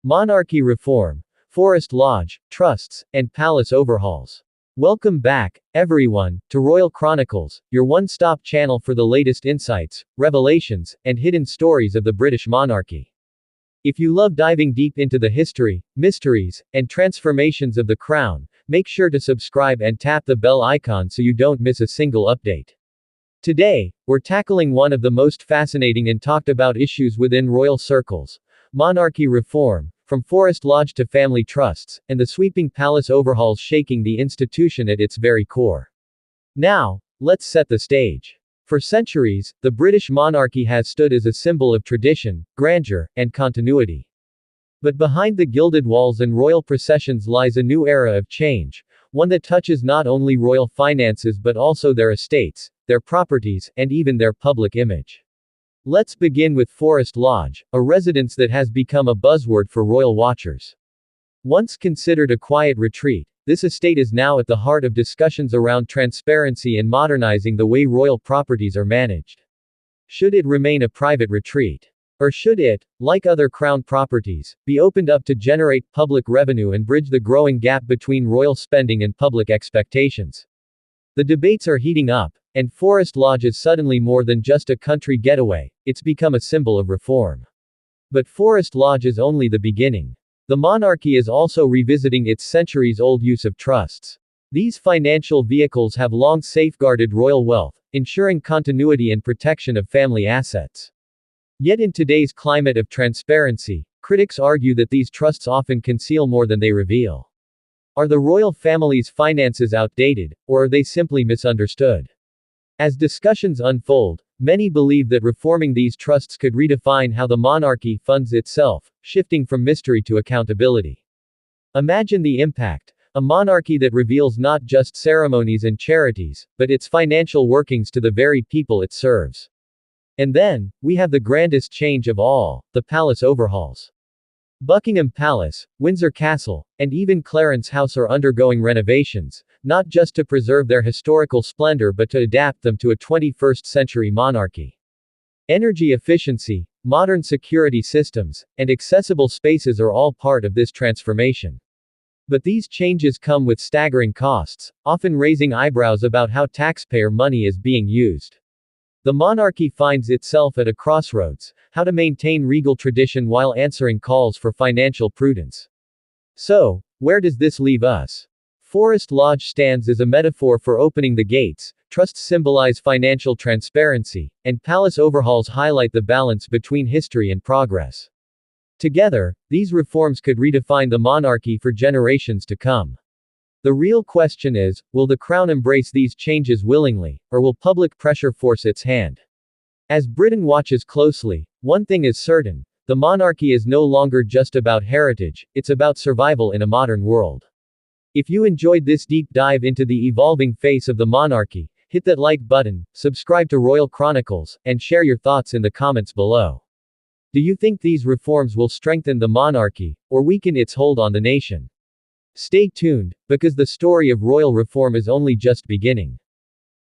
Monarchy reform, forest lodge, trusts, and palace overhauls. Welcome back, everyone, to Royal Chronicles, your one-stop channel for the latest insights, revelations, and hidden stories of the British monarchy. If you love diving deep into the history, mysteries, and transformations of the crown, make sure to subscribe and tap the bell icon so you don't miss a single update. Today, we're tackling one of the most fascinating and talked about issues within royal circles: monarchy reform, from forest lodge to family trusts, and the sweeping palace overhauls shaking the institution at its very core. Now, let's set the stage. For centuries, the British monarchy has stood as a symbol of tradition, grandeur, and continuity. But behind the gilded walls and royal processions lies a new era of change, one that touches not only royal finances but also their estates, their properties, and even their public image. Let's begin with Forest Lodge, a residence that has become a buzzword for royal watchers. Once considered a quiet retreat, this estate is now at the heart of discussions around transparency and modernizing the way royal properties are managed. Should it remain a private retreat? Or should it, like other crown properties, be opened up to generate public revenue and bridge the growing gap between royal spending and public expectations? The debates are heating up, and Forest Lodge is suddenly more than just a country getaway, it's become a symbol of reform. But Forest Lodge is only the beginning. The monarchy is also revisiting its centuries-old use of trusts. These financial vehicles have long safeguarded royal wealth, ensuring continuity and protection of family assets. Yet in today's climate of transparency, critics argue that these trusts often conceal more than they reveal. Are the royal family's finances outdated, or are they simply misunderstood? As discussions unfold, many believe that reforming these trusts could redefine how the monarchy funds itself, shifting from mystery to accountability. Imagine the impact: a monarchy that reveals not just ceremonies and charities, but its financial workings to the very people it serves. And then, we have the grandest change of all: the palace overhauls. Buckingham Palace, Windsor Castle, and even Clarence House are undergoing renovations, not just to preserve their historical splendor but to adapt them to a 21st century monarchy. Energy efficiency, modern security systems, and accessible spaces are all part of this transformation. But these changes come with staggering costs, often raising eyebrows about how taxpayer money is being used. The monarchy finds itself at a crossroads: how to maintain regal tradition while answering calls for financial prudence. So, where does this leave us? Forest Lodge stands as a metaphor for opening the gates, trusts symbolize financial transparency, and palace overhauls highlight the balance between history and progress. Together, these reforms could redefine the monarchy for generations to come. The real question is, will the crown embrace these changes willingly, or will public pressure force its hand? As Britain watches closely, one thing is certain: the monarchy is no longer just about heritage, it's about survival in a modern world. If you enjoyed this deep dive into the evolving face of the monarchy, hit that like button, subscribe to Royal Chronicles, and share your thoughts in the comments below. Do you think these reforms will strengthen the monarchy, or weaken its hold on the nation? Stay tuned, because the story of royal reform is only just beginning.